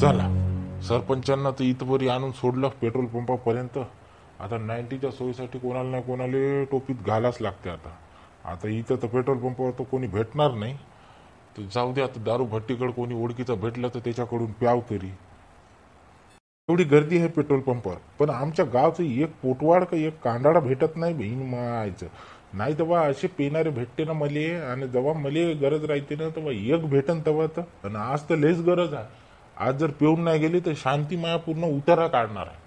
झाला सरपंचांना तर इथवरी आणून सोडलं पेट्रोल पंपापर्यंत. आता 90च्या सोयीसाठी कोणाला नाही कोणाला टोपीत घालाच लागते. आता आता इथं तर पेट्रोल पंपावर तर कोणी भेटणार नाही, तर जाऊ दे. आता दारू भट्टीकडे कोणी ओळखीचं भेटलं तर त्याच्याकडून प्याव तरी. एवढी गर्दी आहे पेट्रोल पंपावर, पण आमच्या गावचं एक पोटवाड का एक कांडाळा भेटत नाही बहीण मायचं. नाही तेव्हा असे पेणारे भेटते ना मले, आणि जेव्हा मले गरज राहते ना तेव्हा एक भेटन तेव्हा तर. आणि आज तर लयच गरज आहे. आज जर पिऊन नाही गेली तर शांती माया पूर्ण उतारा काढणार आहे.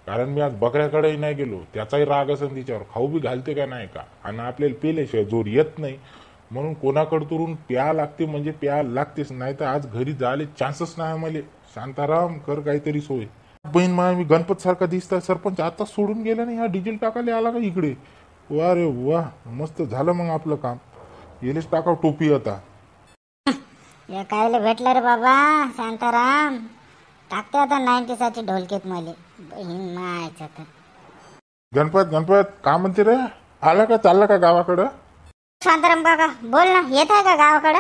कारण मी आज बकऱ्याकडेही नाही गेलो, त्याचाही राग असेल तिच्यावर, खाऊ बी घालते का नाही का. आणि आपल्याला पेल्याशिवाय जोर येत नाही, म्हणून कोणाकडतरून प्या लागते म्हणजे प्या लागतेच. नाही तर आज घरी जायला चान्सच नाही मले. शांताराम कर काहीतरी सोय. बहीण मा मी गणपत सारखा दिसताय. सरपंच आता सोडून गेला नाही, हा डिझेल टाकायला आला का इकडे. वा रे वा, मस्त झालं मग आपलं काम. येलेच टाकाव टोपी आता. हे कायले भेटलं रे बाबा शांताराम. टाकते आता 90 साठी ढोलकेत मले बहीण मायचं तर. गणपत गणपत का म्हणते रे, आला का चालला का गावाकडं. शांताराम काका बोल ना, येत आहे का गावाकडं.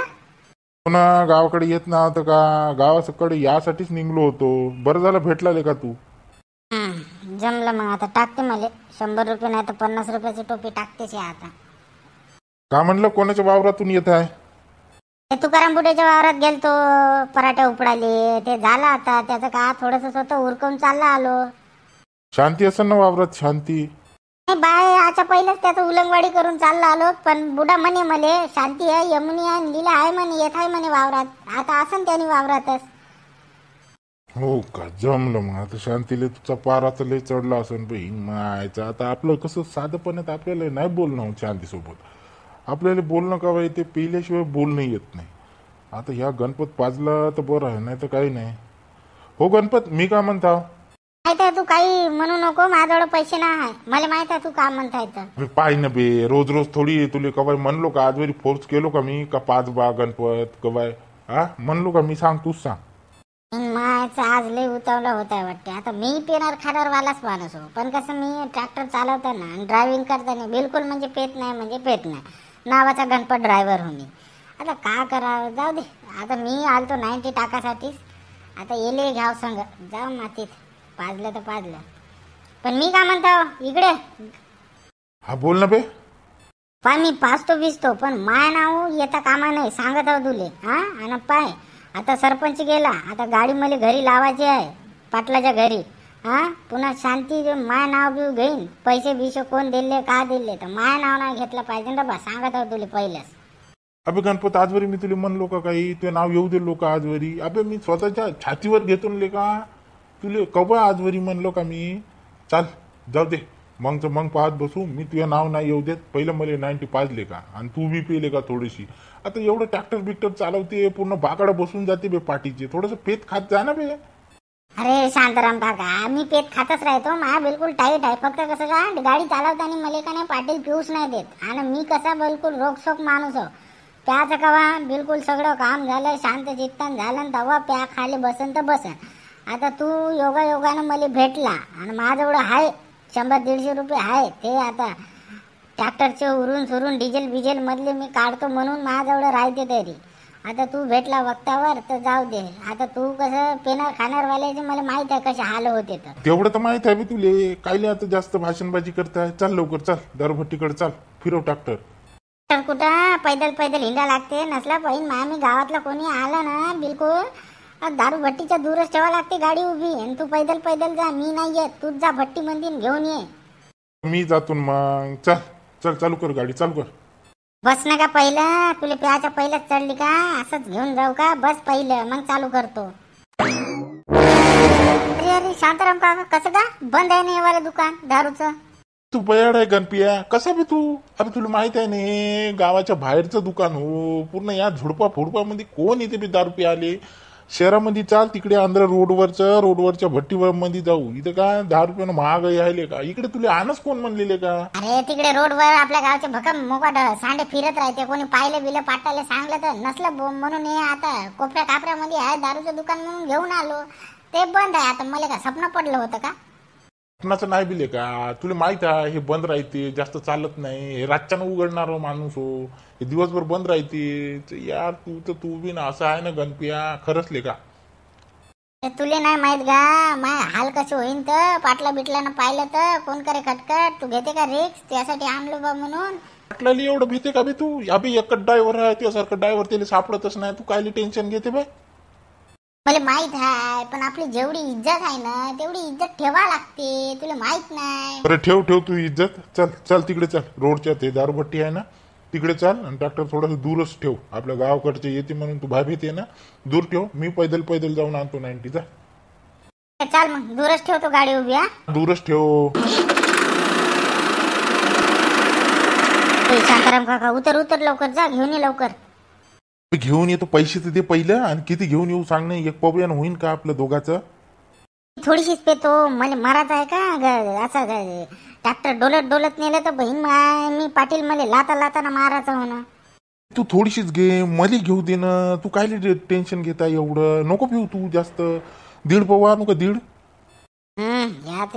पुन्हा गावाकडे येत ना तर का गावाकडे यासाठीच निघलो होतो. बरं झालं भेटला का तू. जमलं मग आता टाकते मले 100 रुपये नाही तर 50 रुपयाची टोपी टाकतेच आहे आता. का म्हणलं कोणाच्या वावरातून येत आहे. ते तुकाराम बुड्याच्या वावरात गेलतो, पराठे उपडाले. ते झालं आता, त्याचं का थोडंसं स्वतः उरकून चालला आलो. शांती असेल ना वावरात. शांती नाही बाय, आजच्या पहिलेच त्याचं उलंगवाडी करून चालला आलो. पण बुडा म्हणे मले शांती आहे, यमुनी आहे, लीला आहे म्हणे, येत आहे म्हणे वावरात. आता असन त्याने वावरातच. हो का, जमलं मग. आता शांतीला तुझा पारा तर लय चढला असेल बहीण मायचा. आता आपलं कसं साधंपणात आपल्याला नाही बोलणं शांतीसोबत. आपल्याला बोलणं का बाई, ते पिल्याशिवाय बोलणं येत नाही. आता ह्या गणपत पाजला तर बरं आहे, नाही तर काही नाही. हो गणपत, मी का म्हणता. माहित आहे तू काही म्हणू नको, माझ्याजवळ पैसे नाही आहे. मला माहित आहे तू का म्हणताय तर. पाय ना बे, रोज रोज थोडी तुले कवाय म्हणलो का. आजवरी फोर्स केलो का मी का पाच बा गणपत कवाय. हा म्हणलो का मी, सांग तूच सांग. मायचं आज लय उतावला होत आहे वाटते. आता मी पेनार खाणार वालाच माणूस हो, पण कसं मी ट्रॅक्टर चालवताना आणि ड्रायव्हिंग करताना बिलकुल म्हणजे पेत नाही म्हणजे पेत नाही. नावाचा गणपत ड्रायव्हर हो मी. आता का करावं, जाऊ दे. आता मी आलतो 90 टाकासाठीच. आता येले घ्याव संग, जाऊ मातीत. पाजलं तर पाजलं. पण मी का म्हणतो इकडे. हा बोल ना बे. पाय मी पाचतो भिजतो, पण माय नाव येता कामा नाही सांगत आहो तुले. हा आणि पाय आता सरपंच गेला, आता गाडी मला घरी लावायची आहे पाटलाच्या घरी. हा पुन्हा शांती माय नाव बिव घेईन. पैसे बिशे कोण दिले का दिले तर माय नाव नाही घेतलं पाहिजे ना बा, सांगत आहो तुले पहिलेच. अबे गणपत, आजवरी मी तुला म्हणलो का काही तुझे नाव येऊ दिलो का आजवरी. अबे मी स्वतःच्या छातीवर घेतो ले का तुले कवा आजवरी म्हणलो का मी. चाल जाऊ दे मग तर मग पाहत बसू. मी तुझं नाव नाही येऊ देत. पहिलं मला 90 पाजले का आणि तू बी पेले का थोडीशी. आता एवढं ट्रॅक्टर बिक्टर चालवते, पूर्ण बाकडं बसून जाते बे पाठीचे. थोडंसं पेत खात जा ना बे. अरे शांताराम काका, मी पेत खातच राहतो. माझ्या बिलकुल टाईट आहे. फक्त कसं का गाडी चालवताना मला का नाही पाटील पिऊच नाही देत. आणि मी कसा बिलकुल रोखसोक माणूस हो. प्याचं कवा बिलकुल सगळं काम झालं, शांत चित्तान झालं तेव्हा प्या खाली बसन तर बसन. आता तू योगायोगानं मला भेटला आणि माझ्याजवळ आहे 100-150 रुपये आहे. ते आता ट्रॅक्टरचे उरून सुरून डिझेल बिझेल मधले मी काढतो म्हणून माझ्याजवळ राहते तरी. आता तू भेटला वक्तावर तर जाऊ दे. आता तू कसं पेनार खाणारवाल्याचे मला माहित आहे कसे हाल होते तर. तेवढं तर माहित आहे बे तुले. कायले आता जास्त भाषणबाजी करताय. चाल लवकर चाल, दारूभट्टीकडे चाल, फिरव ट्रॅक्टर. तर कुठं पैदल पैदल हिंडा लागते. नसला पाहिजे मी गावातला कोणी आला ना बिलकुल दारू भट्टीच्या दूरच ठेवा लागते गाडी उभी. आणि तू पैदल पैदल जा, मी नाही येत. तूच जा भट्टी मंदिर घेऊन ये. मी जातो मग. चल चल, चालू कर गाडी, चालू कर. बस ना का पहिलं, तुला प्याच्या पहिलंच चढली का. असंच घेऊन जाऊ का, बस पहिलं मग चालू करतो. अरे अरे शांताराम काका, कसं का बंद आहे नाही वाला दुकान दारूचं. तू बयाड आहे गणपिया, कसा बी तू. अरे तुला माहित आहे ना गावाच्या बाहेरचं दुकान हो. पूर्ण या झुडपा फुडपामध्ये कोण येते बी दारू प्याले. शहरामध्ये चाल तिकडे आंध्र रोडवरच्या भट्टीवर मध्ये जाऊ. इथं काय 10 रुपयानं महागाई आहे का. इकडे तुला आणच कोण म्हणलेले का. अरे तिकडे रोडवर आपल्या गावचे भकम मोकाट सांडे फिरत राहते. कोणी पाहिलं बिलं पाटायला सांगलं तर नसलं म्हणून हे आता कोपऱ्या कापऱ्यामध्ये आहे दारूचं दुकान म्हणून घेऊन आलो. ते बंद आहे आता. मला का स्वप्न पडलं होतं का. स्वप्नाचं नाही बिले का. तुला माहित आहे हे बंद राहते, जास्त चालत नाही. हे रातच्यानं उघडणार माणूस हो. हे दिवसभर बंद राहते यार. तू बी ना असं आहे ना गणपिया, खरंच ले का. तुले नाही माहित का माय हाल कसे होईन तर पाटला बिटल्यानं पाहिलं तर कोण करे खटखट. तू घेते का रिक्स त्यासाठी आणलो बा म्हणून. पाटलाली एवढं भीते का बे तू? याबी एकच ड्रायव्हर आहे, तुझ्यासारखं ड्रायव्हर त्याला सापडतच नाही. तू कायली टेन्शन घेते बाय? मला माहित आहे पण आपली जेवढी इज्जत आहे ना तेवढी इज्जत ठेवा लागते. तुला माहित नाही. अरे ठेव ठेव तू इज्जत. चल चल तिकडे चल, रोडच्या ते दारूभट्टी आहे ना तिकडे चल, आणि ट्रॅक्टर थोडंसं दूरच ठेव. आपल्या गावाकडचे येते म्हणून तू भाभी येते ना, दूर ठेव. मी पैदल पैदल जाऊन आणतो 90 चा. चाल मग दूरच ठेवतो गाडी उभी. हा दूरच ठेव. शांताराम काका उतर उतर लवकर जा घेऊन ये लवकर. घेऊन येतो. पैसे तर दे पहिलं, आणि किती घेऊन येऊ सांग नाही. एक पबयान होईन का आपलं दोघाचं? थोडीशीच पेतो. मला मारायचं आहे का असं ट्रॅक्टर डोलत डोलत नेलं तर बहीण मी पाटील मला लाता लाताना मारायचं म्हणा. तू थोडीशीच घे, मला घेऊ दे ना. तू काय टेन्शन घेता एवढं? नको पिऊ तू जास्त. 1.5 पवा नको 1.5.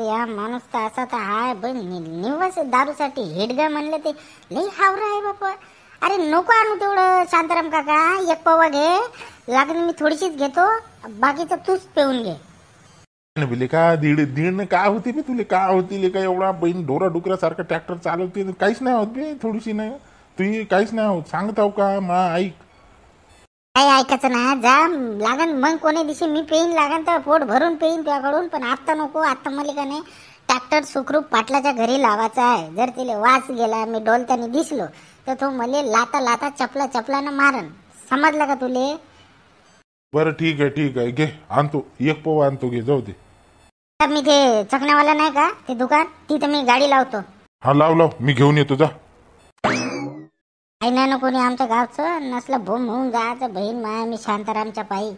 या माणूस तर असा तर हाय पण निवास दारूसाठी हेडगा म्हणलं ते लई हावरा आहे बापा. अरे नको आणू तेवढं शांताराम काका. 1 पवा घे, लागून मी थोडीशीच घेतो, बाकीचं तूच पिऊन घे. बिले का 1.5 काय होते बे तुले? काय होती का एवढा बहीण ढोरा डुकऱ्यासारखं ट्रॅक्टर चालवते? काहीच नाही होत बे, थोडीशी नाही तुझी काहीच नाही होत. सांगताव का मा ऐक. काही ऐकायचं ना, जा लागन मग कोणी दिवशी मी पेईन लागन तर पोट भरून पेईन त्याकडून. पण आत्ता नको. आत्ता मला का नाही ट्रॅक्टर सुखरूप पाटलाच्या घरी लावायचा आहे. जर तिला वास गेला, मी डोलताना दिसलो तर तो मला लाता लाता चपला चपलानं मारन. समजलं का तुले? बरं ठीक आहे घे, आणतो 1 पवा आणतो, घे जाऊ दे. मी ते चकण्यावाला नाही का ते दुकान, तिथं मी गाडी लावतो. हा लाव मी घेऊन येतो जा. काही नाही ना कोणी आमच्या गावचं नसलं भूम होऊन जायचं. बहीण माया मी शांतारामच्या पायी.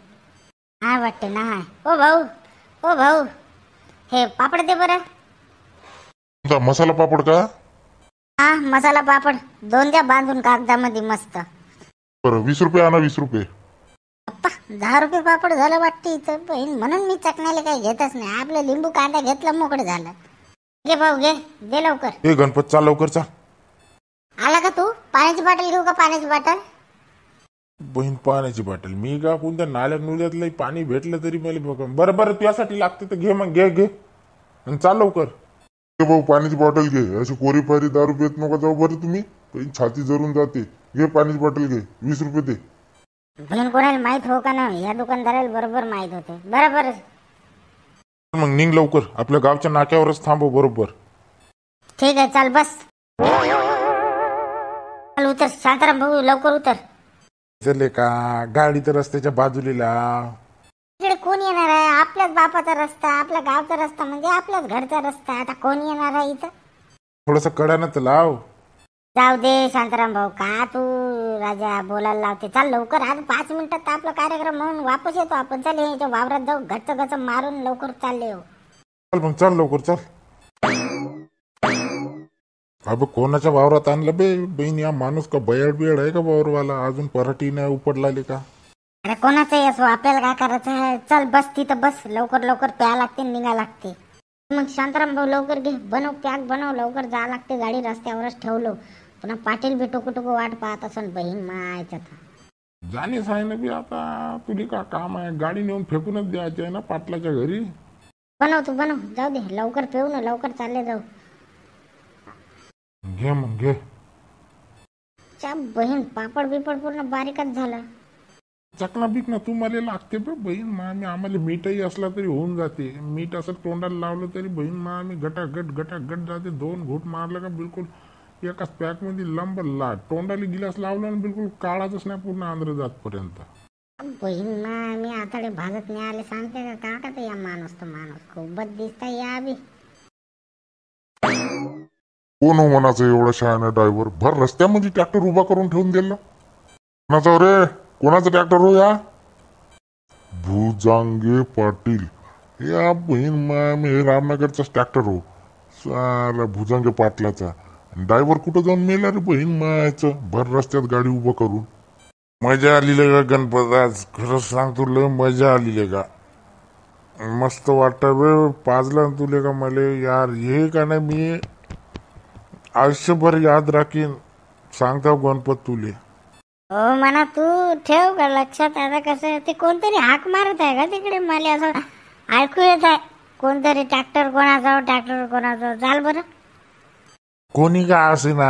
हा वाटते ना. ओ भाऊ हे पापड दे बरं. मसाला पापड का? हा मसाला पापड 2 द्या बांधून कागदामध्ये मस्त. बरं 20 रुपये आणा. 20 रुपये. अप्पा 10 रुपये पापड झालं वाटते इथं बहीण. म्हणून मी चकण्याला काही घेतच नाही. आपलं लिंबू कांदा घेतलं मोकळं झालं. घे भाऊ घे, दे लवकर. ए गणपत चाल लवकर चाल. आला का तू? पाण्याची बाटल घेऊ का? पाण्याची बाटल. बहीण पाण्याची बाटल मी का कोणत्या नाल्यात नुल्यातलं पाणी भेटलं तरी मला बघ. बरं तुझ्यासाठी लागते तर घे मग. घे आणि चाल लवकर. भाऊ पाण्याची बॉटल घे. अशी कोरी पारी दारू पेत नका जाऊ बरं तुम्ही. छाती जरून जाते. घे पाण्याची बॉटल घे. 20 रुपये दे. बहीण कोणाला माहित हो का ना? या दुकानदाराला बरोबर माहित होते. बरोबर मग निघ लवकर. आपल्या गावच्या नाक्यावरच थांबव बरोबर. ठीक आहे चाल बस. चल उतर शांताराम भाऊ लवकर उतर. चले का गाडी तर रस्त्याच्या बाजूला. इकडे कोण येणार आहे? आपल्याच बापाचा रस्ता, आपल्या गावचा रस्ता म्हणजे आपल्याच घरचा रस्ता. आता कोण येणार आहे इथं? थोडस कडानं तर लाव. जाऊ दे शांताराम भाऊ, का तू राजा बोलायला लावते. चाल लवकर. आज 5 मिनिटात आपला कार्यक्रम म्हणून वापस येतो आपण. चल याच्या वावरात जाऊ, गच्च मारून लवकर चालले हो. चल मग चल लवकर चल. अबे कोणाच्या वावरात आणलं बे बहीण? या माणूस का बयाड बियाड आहे का वावरवाला? अजून पराठी नाही उपडलाले का? अरे कोणाचं असो आपल्याला काय करायचं आहे. चल बस तिथं बस. लवकर प्या लागते निघा लागते. मग शांताराम भाऊ लवकर घे, बनव पॅक बनव. लवकर जा लागते. गाडी रस्त्यावरच ठेवलो. पुन्हा पाटील बी टुकू वाट पाहत असन बहीण मायचं. जाणीच आहे ना बी आता. तुली का काम आहे? गाडी नेऊन फेकूनच द्यायची आहे ना पाटलाच्या घरी. बनव तू बनव. जाऊ दे लवकर पेऊ ना. लवकर चालले जाऊ. घे मग घे. च्या बहीण पापड बिपड पूर्ण बारीकच झाला. चकना बिक ना तू मला लागते बे बहीण मा. मी आम्हाला मीठही असला तरी होऊन जाते. मीठ असं तोंडाला लावलं तरी बहीण मा मी गटागट जाते. 2 घोट मारलं का बिलकुल एकाच पॅक मध्ये लंब तोंडाला गिलास लावला आणि बिलकुल काळाच नाही पूर्ण आंध्र जातपर्यंत. बहीण मा मी आताडे भाजत नाही आले सांगते का का या माणूस खूपच दिसता या बी. कोण हो मनाचं एवढा शहाणा ड्रायव्हर? भर रस्त्यामध्ये ट्रॅक्टर उभा करून ठेवून दिला. कोणाचा रे? कोणाचा ट्रॅक्टर हो या? भुजांगे पाटील. या बहीण मी हे रामनगरचाच ट्रॅक्टर हो. सारा भुजांगे पाटलाचा. ड्रायव्हर कुठं जाऊन मेला रे बहीण मायाचं? भर रस्त्यात गाडी उभं करून. मजा आली का गणपत? आज खरंच सांगतो लय मजा आली का? मस्त वाटत बे. पाजला तुले का मले यार. हे का नाही मी आयुष्यभर याद राखीन. सांगता गणपत तुले. हो म्हणा, तू ठेव का लक्षात. आता कसं ते कोणतरी हाक मारत आहे का तिकडे, मला असं ऐकू येत आहे. कोणतरी ट्रॅक्टर कोणाचा चाल बरं. कोणी का असेना,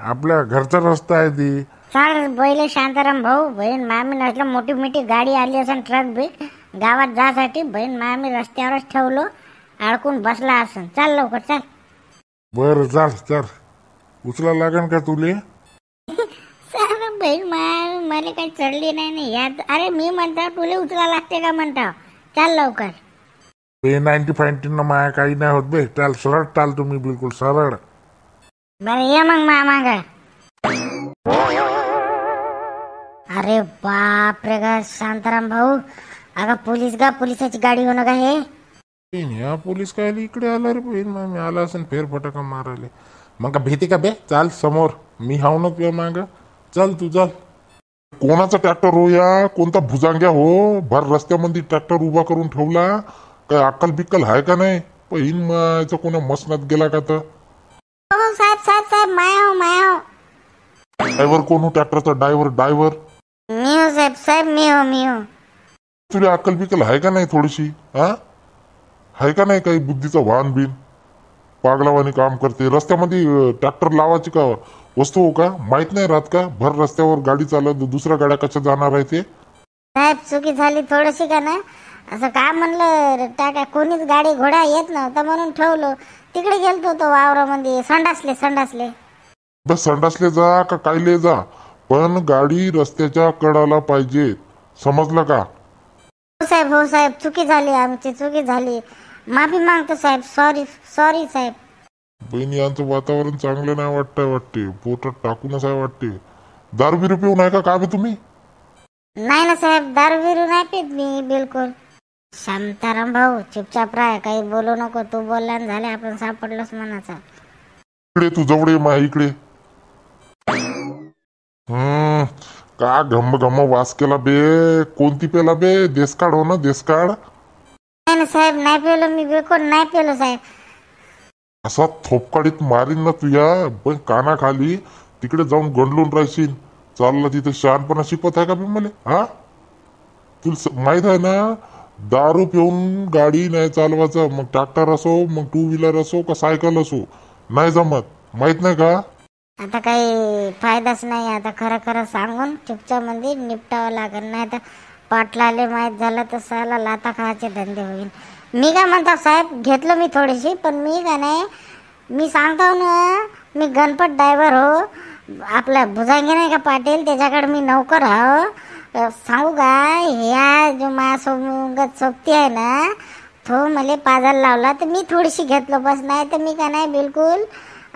आपल्या घरचा रस्ता आहे ती. चाल पहिले शांताराम भाऊ, बहीण मामी नसलं मोठी मोठी गाडी आली असेल, ट्रक बी गावात जासाठी, बहीण मामी रस्त्यावरच ठेवलो, अडकून बसला असेल. चाल लवकर चाल. बरं चाल चाल, उचला लागेल का तुले? चाल बहीण मामी, मला काही चढली नाही यात. अरे मी म्हणता तुला उचला लागते का म्हणता. चाल लवकर. 90 न माया काही नाही होत बे. चाल सरळ चाल, तुम्ही बिलकुल सरळ. बरं ये मग मामा. अरे बाप रे गा शांताराम भाऊ, अगं पोलिसाची गाडी होणं का हे. या पोलीस काय इकडे आला रे बहीण मामी, आला असेल फेरफटका मारायला. मग का भीती का बे, चाल समोर, मी हाव ना तुझ्या माग. चल तू चल. कोणाचा ट्रॅक्टर हो या, कोणता भुजांग्या हो, भर रस्त्यामध्ये ट्रॅक्टर उभा करून ठेवला. काय अक्कल बिक्कल आहे का नाही? बहीण मायचा कोणा मसनात गेला का? तर हो साहेब माया हो. ड्रायव्हर कोण हो ट्रॅक्टरचा? ड्रायव्हर मी हो साहेब मी हो. तुला अक्कल बिक्कल आहे का नाही थोडीशी? हा, आहे का नाही काही बुद्धीचा वाहन बिन? पागलावानी काम करते रस्त्यामध्ये. ट्रॅक्टर लावायची का वस्तू हो का? माहित नाही राहत का? भर रस्त्यावर गाडी चालत, दुसऱ्या गाड्या कशा जाणार आहे ते? साहेब चुकी झाली थोडीशी का ना. असं का म्हणलं, टाका कोणीच गाडी घोडा येत नव्हता म्हणून ठेवलो. तिकडे गेलतो तो वावरामध्ये, संडासले. बस संडासले जा का कायले जा, पण गाडी रस्त्याच्या कडाला पाहिजे, समजलं का? हो साहेब चुकी झाली, आमची चुकी झाली. माफी मागतो साहेब. सॉरी साहेब. बहिणी यांचं वातावरण चांगलं नाही वाटते. पोटात टाकूनच आहे वाटते. दारू बिरू पिऊन आहे का काय बे तुम्ही? नाही ना साहेब, दारू बिरू नाही पित मी बिलकुल. शांताराम भाऊ चुपचाप राह, काही बोलू नको. तू बोलला झाले आपण सापडलोच म्हणाचा. इकडे तू जवळ ये मा इकडे. का घम वास केला बे. कोणती पेला बे? देसकाड हो ना, देसकाड. नाही ना साहेब, नाही पेलो मी, बिलकुल नाही पेलो साहेब. असा थोपकाडीत मारीन ना तुझ्या, पण कानाखाली तिकडे जाऊन गंडलून राहशील. चालला तिथे शहाणपणा शिकवत आहे का बे मला? हा, तुला माहित आहे ना, दारू पिऊन गाडी नाही चालवायचं. मग ट्रॅक्टर असो, मग 2 व्हीलर असो का सायकल असो, नाही जमत. माहित नाही का? आता काही फायदाच नाही. आता खरं सांगून चुपचाप मध्ये निपटावं लागेल, नाही तर पाटलाले माहीत झालं तर साला लाता खायचे धंदे होईल. मी काय म्हणतो साहेब, घेतलं मी थोडीशी, पण मी का नाही, मी सांगतो ना, मी गणपत ड्रायव्हर हो. आपला भुजांगे नाही का पाटील, त्याच्याकडे मी नौकर हो. सांगू का, ह्या जो माझ्यासोबत सोबती आहे ना, तो मला पाजायला लावला तर मी थोडीशी घेतलो बस. नाही तर मी का नाही बिलकुल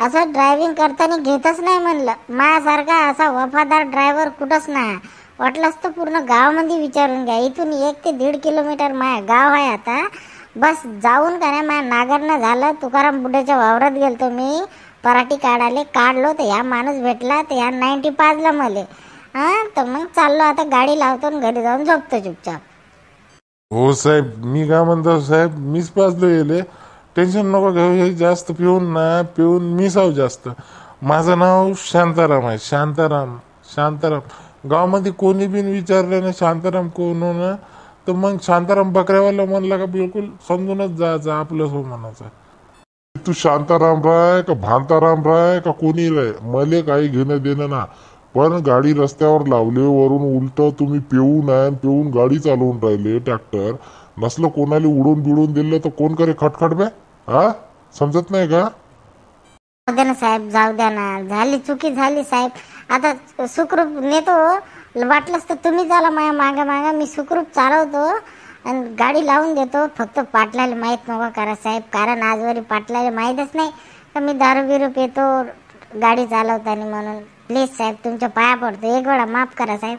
असं ड्रायव्हिंग करताना घेतच नाही म्हणलं. माझ्यासारखा असा वफादार ड्रायव्हर कुठंच नाही. वाटलंच तर पूर्ण गावामध्ये विचारून घ्या. इथून 1 ते 1.5 किलोमीटर माझ्या गाव आहे. आता बस जाऊन का नाही, माझ्या नागरनं झालं. तुकाराम बुड्याच्या वावरात गेलतो मी, पराठी काढलो तर ह्या माणूस भेटला, तर ह्या 90 पाजला मला. तर मग चाललो आता, गाडी लावतो आणि घरी जाऊन झोपतो चुपचाप. हो साहेब, मी काय म्हणतो साहेब, मीच पाजलो येले. टेन्शन नको घेऊ. हे जास्त पिऊन मी साव जास्त. माझं नाव शांताराम आहे. शांताराम. गावामध्ये कोणी बिन विचारलं ना शांताराम कोण हो ना, तर मग शांताराम बकऱ्यावाला म्हणला का बिलकुल समजूनच जायचं आपलं हो म्हणायचं. तू शांताराम राय का भांताराम राय का कोणी राय, मले काही घेणं देणं ना. पण गाडी रस्त्यावर लावले, वरून उलट तुम्ही पिऊन गाडी चालवून राहिले. ट्रॅक्टर नसलं कोणाला उडून दिलं तर कोण करे खटखट बे? हा, समजत नाही का? जाऊ द्या ना साहेब, जाऊ द्या ना. झाली चुकी झाली साहेब. आता सुखरूप नेतो. वाटलंच तर तुम्ही झाला माझ्या मागे मी सुखरूप चालवतो आणि गाडी लावून देतो. फक्त पाटलाला माहीत नका करा साहेब, कारण आजवरी पाटलाला माहीतच नाही का मी दारू बिरू पितो गाडी चालवताना. म्हणून प्लीज साहेब तुमच्या पाया पडतो, एक वेळा माफ करा साहेब.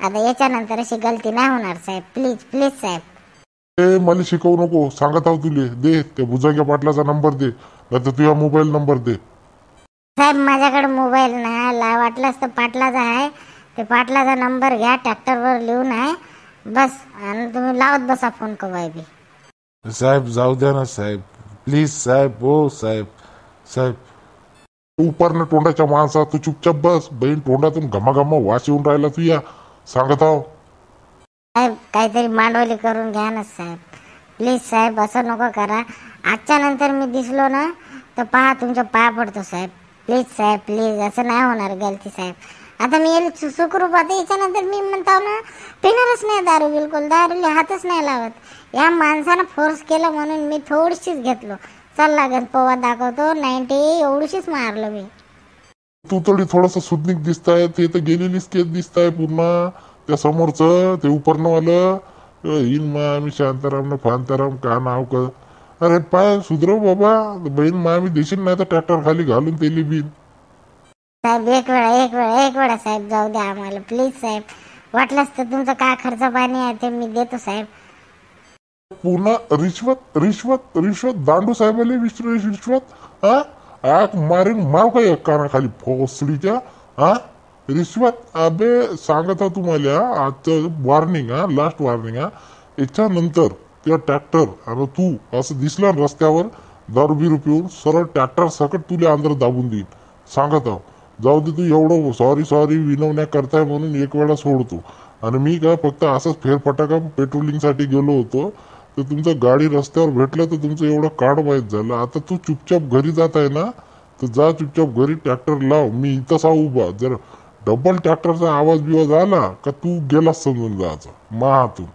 आता याच्यानंतर अशी गलती नाही होणार साहेब. प्लीज साहेब. मला शिकवू नको, सांगत आहो तुले. दे त्या भुजांग्या पाटलाचा नंबर दे, नाही तर तुझा मोबाईल नंबर दे. साहेब माझ्याकडे मोबाईल नाही, वाटलंच तर पाटलाचा आहे. ते पाटलाचा नंबर घ्या, ट्रॅक्टरवर लिहून आहे बस, आणि तुम्ही लावत बसा फोन कवाय बी. साहेब जाऊ द्या ना साहेब, प्लीज साहेब. हो साहेब. उपरनं तोंडाच्या माणसा तू चुपचाप बस. बहीण तोंडातून घमाघमा वास येऊन राहिला तू या सांगत आहो. साहेब काहीतरी मांडवली करून घ्या ना साहेब, प्लीज साहेब. असं नको करा. आजच्या नंतर मी दिसलो ना तर पहा तुमच्या पाया पडतो साहेब. प्लीज साहेब प्लीज, असं नाही होणार गलती साहेब. आता मी येईल सुखरूप. आता याच्यानंतर मी म्हणतो ना पिणारच नाही दारू, बिलकुल दारूला हातच नाही लावत. या माणसानं फोर्स केलं म्हणून मी थोडीशीच घेतलो. चल लागत पोवा दाखवतो 90 एवढीशीच मारलो मी. तू तरी थोडस सुदनिक दिसताय. ते तर गेलेलीच केस दिसताय पूर्ण. त्या समोरचं ते उपरणवालं इन मामी शांताराम फांताराम का नाव का. अरे पाय सुधरव बाबा. बहीण मामी देशील नाही तर ट्रॅक्टर खाली घालून तेली बिन. साहेब एक वेळा साहेब जाऊ द्या आम्हाला प्लीज साहेब. वाटलंच तर तुमचं काय खर्च पाणी आहे ते मी देतो साहेब. पूर्ण रिश्वत रिश्वत रिश्वत दांडू साहेबाले रिश्वत. हा आग मारीन मार का एक कानाखाली फोसडीच्या. हा रिश्वत. अबे सांगत हा तुम्हाला आजचं वॉर्निंग हा, लास्ट वॉर्निंग हा. याच्यानंतर त्या ट्रॅक्टर आणि तू असं दिसला रस्त्यावर दारू बिरू पिऊन सरळ ट्रॅक्टर सकट तुला अंदर दाबून देईन सांगत आहो. जाऊ दे तू एवढं सॉरी विनवण्या करताय म्हणून एक वेळा सोडतो. आणि मी काय फक्त असंच फेरफटाका पेट्रोलिंगसाठी गेलो होतो तर तुमचं गाडी रस्त्यावर भेटलं तर तुमचं एवढं कार्ड वाईट झालं. आता तू चुपचाप घरी जात आहे ना तर जा चुपचाप घरी ट्रॅक्टर लाव. मी इथंच उभा. जर डबल ट्रॅक्टरचा आवाज बिवाज आला का तू गेलास समजून जायचं महातून.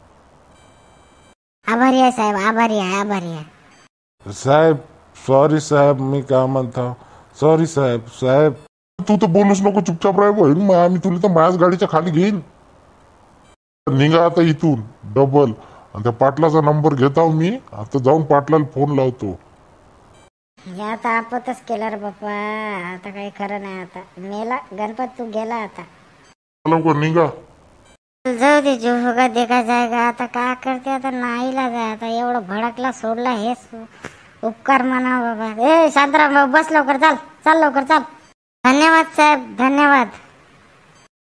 आभारी आहे साहेब, आभारी आहे. साहेब सॉरी साहेब, मी काय म्हणतो सॉरी साहेब. साहेब तू तर बोलूच नको, चुपचाप राह. बहीण मग आम्ही तुला तर माझ्याच गाडीच्या खाली घेईन. निघा आता इथून डबल. आणि त्या पाटलाचा नंबर घेता मी आता जाऊन पाटलाला फोन लावतो. हे आता आपतच केलं रे बाप्पा. आता काही खरं नाही. आता मेला गणपत तू गेला आता. लवकर निघा. जाऊ दे जो होगा देखा जाएगा. आता काय करते आता नाहीला जाय. आता एवढं भडकला सोडला हेच उपकार म्हणा बाबा. ए शांताराम भाऊ बस लवकर. चाल लवकर चाल. धन्यवाद साहेब धन्यवाद.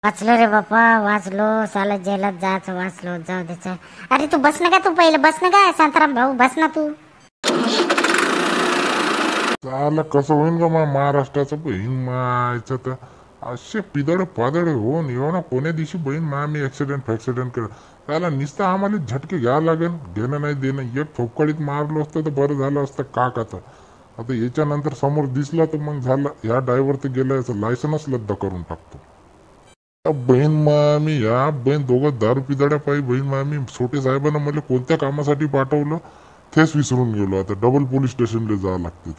वाचलो रे बाप्पा वाचलो. साला जेलात जायचं वाचलो. जाऊ दे. अरे तू बस ना का, तू पहिले बस ना का शांताराम भाऊ, बस ना तू. चाल कसं होईन का मा महाराष्ट्राचं बहीण मायचं तर असे पिदळे पादळे होऊन येऊ ना कोण्या दिवशी बहीण मा मी ऍक्सिडेंट कर. त्याला नुसतं आम्हाला झटके घ्यावं लागेल. घेणं नाही देणं. एक ठोकळीत मारलो असतं तर बरं झालं असतं का आता. आता याच्यानंतर समोर दिसला तर मग झालं. ह्या ड्रायव्हर तर गेला याचं लायसनच रद्द करून टाकतो. बहीण मामी या बहीण दोघं दारू पिदाड्या पायी बहीण मामी छोटे साहेबांना मला कोणत्या कामासाठी पाठवलं तेच विसरून गेलो. आता डबल पोलीस स्टेशनला जावं लागते.